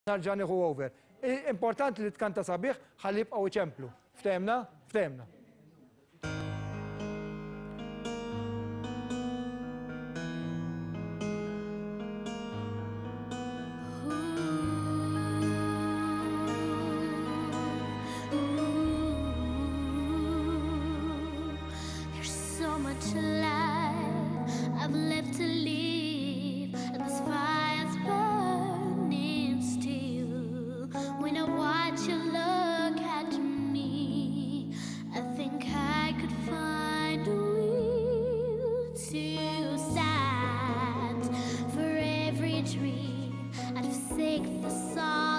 narġa' nieħu over. Importanti li tkanta sabiħ ħalli jibqgħu iċemplu. Ftemna? Ftemna. There's so much life I've left to live, and this fire's burning still. When I watch you look at me, I think I could find a will to stand for every dream. I'd forsake the sun.